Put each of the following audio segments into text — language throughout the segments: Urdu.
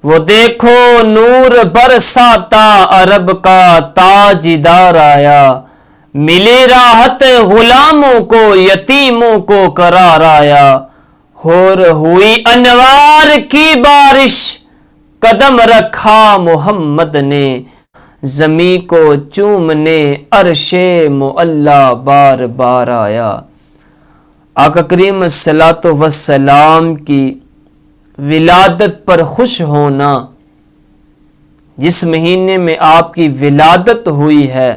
وہ دیکھو نور برساتا عرب کا تاجدار آیا، ملی راحت غلاموں کو یتیموں کو قرار آیا، ہوئی انوار کی بارش قدم رکھا محمد نے، زمین کو چومنے عرش معلا بار بار آیا۔ آقا کریم صلوات و سلام کی ولادت پر خوش ہونا، جس مہینے میں آپ کی ولادت ہوئی ہے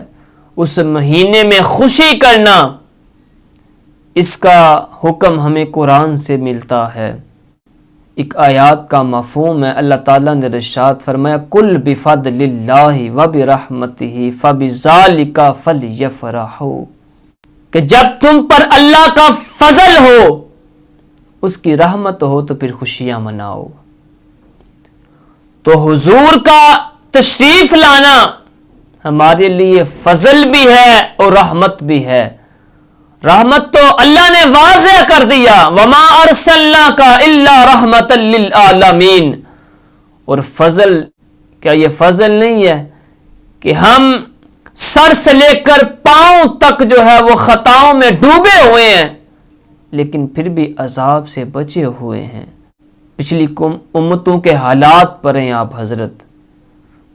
اس مہینے میں خوشی کرنا، اس کا حکم ہمیں قرآن سے ملتا ہے۔ ایک آیات کا مفہوم ہے، اللہ تعالیٰ نے ارشاد فرمایا قل بفضل اللہ وبرحمتہ فبذالک فلیفرحوا، کہ جب تم پر اللہ کا فضل ہو، اس کی رحمت ہو تو پھر خوشیاں مناؤ۔ تو حضور کا تشریف لانا ہمارے لیے فضل بھی ہے اور رحمت بھی ہے۔ رحمت تو اللہ نے واضح کر دیا، وما ارسلناک الا رحمت للعالمین، اور فضل، کیا یہ فضل نہیں ہے کہ ہم سر سے لے کر پاؤں تک جو ہے وہ خطاؤں میں ڈوبے ہوئے ہیں لیکن پھر بھی عذاب سے بچے ہوئے ہیں۔ پچھلی امتوں کے حالات پر ہیں آپ حضرت،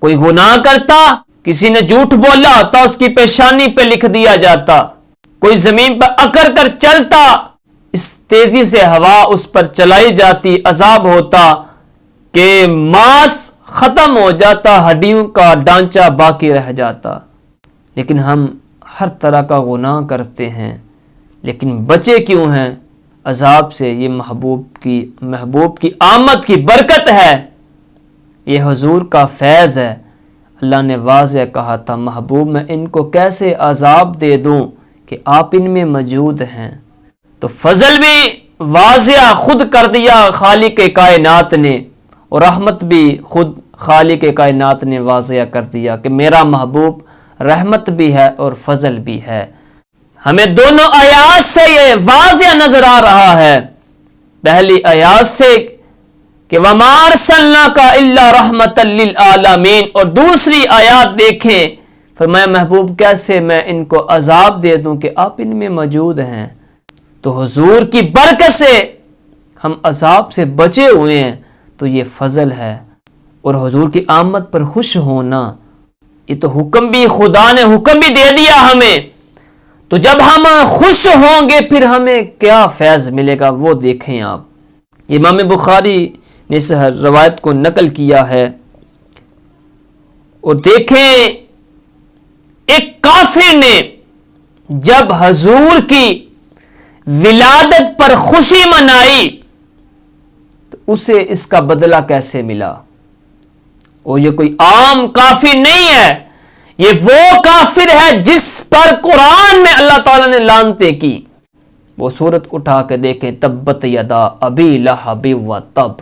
کوئی گناہ کرتا، کسی نے جھوٹ بولا ہوتا اس کی پیشانی پہ لکھ دیا جاتا، کوئی زمین پر اکڑ کر چلتا، اس تیزی سے ہوا اس پر چلائی جاتی، عذاب ہوتا کہ ماس ختم ہو جاتا، ہڈیوں کا ڈھانچہ باقی رہ جاتا۔ لیکن ہم ہر طرح کا گناہ کرتے ہیں لیکن بچے کیوں ہیں عذاب سے؟ یہ محبوب کی آمد کی برکت ہے، یہ حضور کا فیض ہے۔ اللہ نے واضح کہا تھا محبوب میں ان کو کیسے عذاب دے دوں کہ آپ ان میں موجود ہیں۔ تو فضل بھی واضح خود کر دیا خالق کائنات نے، اور رحمت بھی خود خالق کائنات نے واضح کر دیا کہ میرا محبوب رحمت بھی ہے اور فضل بھی ہے۔ ہمیں دونوں آیات سے یہ واضح نظر آ رہا ہے، پہلی آیات سے کہ وَمَا أَرْسَلْنَاكَ إِلَّا رَحْمَةً لِلْعَالَمِينَ، اور دوسری آیات دیکھیں فرمایا محبوب کیسے میں ان کو عذاب دے دوں کہ آپ ان میں موجود ہیں۔ تو حضور کی برکت سے ہم عذاب سے بچے ہوئے ہیں، تو یہ فضل ہے۔ اور حضور کی آمد پر خوش ہونا، یہ تو حکم بھی، خدا نے حکم بھی دے دیا ہمیں، تو جب ہم خوش ہوں گے پھر ہمیں کیا فیض ملے گا وہ دیکھیں آپ۔ امام بخاری نے اس روایت کو نقل کیا ہے، اور دیکھیں ایک کافر نے جب حضور کی ولادت پر خوشی منائی تو اسے اس کا بدلہ کیسے ملا؟ اور یہ کوئی عام کافر نہیں ہے، یہ وہ کافر ہے جس پر قرآن میں اللہ تعالیٰ نے لعنتیں کی۔ وہ سورت اٹھا کے دیکھیں، تبت یدا ابی لہب وتب،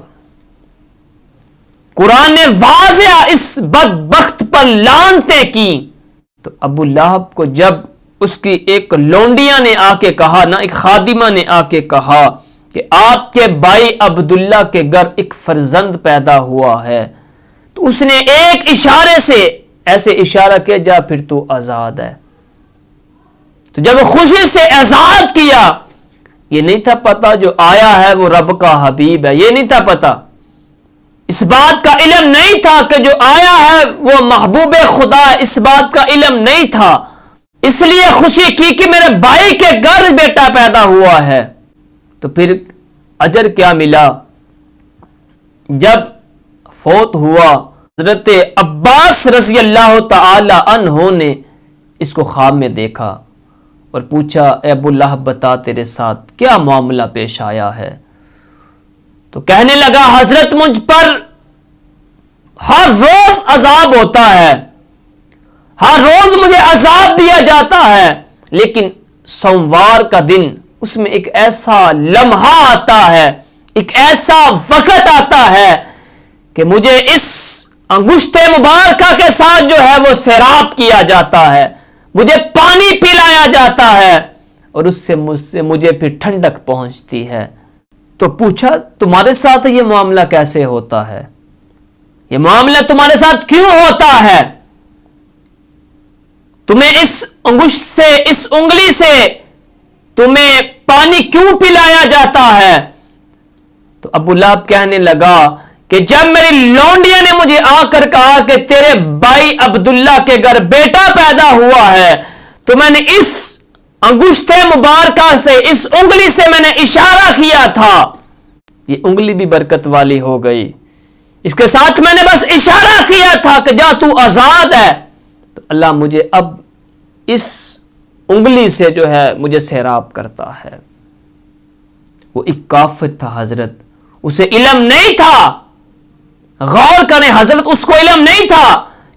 قرآن نے واضح اس بدبخت پر لعنتیں کی۔ تو ابو لہب کو جب اس کی ایک لونڈیا نے آ کے کہا نا، ایک خادمہ نے آ کے کہا کہ آپ کے بھائی عبداللہ کے گھر ایک فرزند پیدا ہوا ہے، تو اس نے ایک اشارے سے ایسے اشارہ کیا جا پھر تو آزاد ہے۔ تو جب خوشی سے آزاد کیا، یہ نہیں تھا پتا جو آیا ہے وہ رب کا حبیب ہے، یہ نہیں تھا پتا، اس بات کا علم نہیں تھا کہ جو آیا ہے وہ محبوب خدا ہے، اس بات کا علم نہیں تھا، اس لیے خوشی کی کہ میرے بھائی کے گھر بیٹا پیدا ہوا ہے۔ تو پھر اجر کیا ملا؟ جب فوت ہوا حضرت عباس رضی اللہ تعالی عنہ نے اس کو خواب میں دیکھا اور پوچھا اے ابو لہب بتا تیرے ساتھ کیا معاملہ پیش آیا ہے؟ تو کہنے لگا حضرت مجھ پر ہر روز عذاب ہوتا ہے، ہر روز مجھے عذاب دیا جاتا ہے، لیکن سوموار کا دن اس میں ایک ایسا لمحہ آتا ہے، ایک ایسا وقت آتا ہے کہ مجھے اس انگشت مبارکہ کے ساتھ جو ہے وہ سیراب کیا جاتا ہے، مجھے پانی پلایا جاتا ہے اور اس سے مجھے پھر ٹھنڈک پہنچتی ہے۔ تو پوچھا تمہارے ساتھ یہ معاملہ کیسے ہوتا ہے؟ یہ معاملہ تمہارے ساتھ کیوں ہوتا ہے؟ تمہیں اس انگشت سے، اس انگلی سے تمہیں پانی کیوں پلایا جاتا ہے؟ تو ابو لہب کہنے لگا کہ جب میری لونڈیا نے مجھے آ کر کہا کہ تیرے بھائی عبداللہ کے گھر بیٹا پیدا ہوا ہے، تو میں نے اس انگشت مبارکہ سے، اس انگلی سے میں نے اشارہ کیا تھا، یہ انگلی بھی برکت والی ہو گئی، اس کے ساتھ میں نے بس اشارہ کیا تھا کہ جا تو آزاد ہے، تو اللہ مجھے اب اس انگلی سے جو ہے مجھے سیراب کرتا ہے۔ وہ ایک کافر تھا حضرت، اسے علم نہیں تھا، غور کریں حضرت، اس کو علم نہیں تھا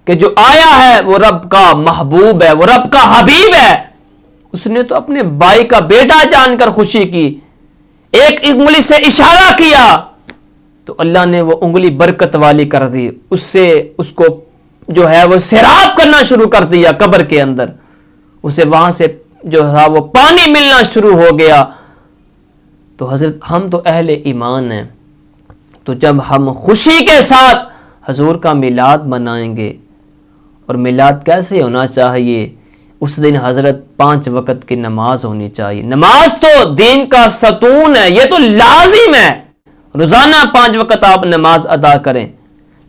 کہ جو آیا ہے وہ رب کا محبوب ہے، وہ رب کا حبیب ہے۔ اس نے تو اپنے بھائی کا بیٹا جان کر خوشی کی، ایک انگلی سے اشارہ کیا تو اللہ نے وہ انگلی برکت والی کر دی، اس سے اس کو جو ہے وہ سیراب کرنا شروع کر دیا قبر کے اندر، اسے وہاں سے جو ہے وہ پانی ملنا شروع ہو گیا۔ تو حضرت ہم تو اہل ایمان ہیں، تو جب ہم خوشی کے ساتھ حضور کا میلاد منائیں گے، اور میلاد کیسے ہونا چاہیے؟ اس دن حضرت 5 وقت کی نماز ہونی چاہیے۔ نماز تو دین کا ستون ہے، یہ تو لازم ہے، روزانہ 5 وقت آپ نماز ادا کریں،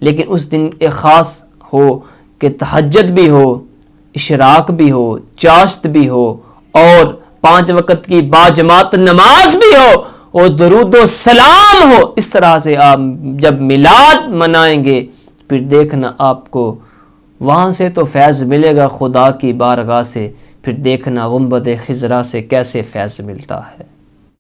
لیکن اس دن ایک خاص ہو کہ تہجد بھی ہو، اشراق بھی ہو، چاشت بھی ہو، اور 5 وقت کی باجماعت نماز بھی ہو، اور درود و سلام ہو۔ اس طرح سے آپ جب میلاد منائیں گے، پھر دیکھنا آپ کو وہاں سے تو فیض ملے گا خدا کی بارگاہ سے، پھر دیکھنا گنبد خضرا سے کیسے فیض ملتا ہے۔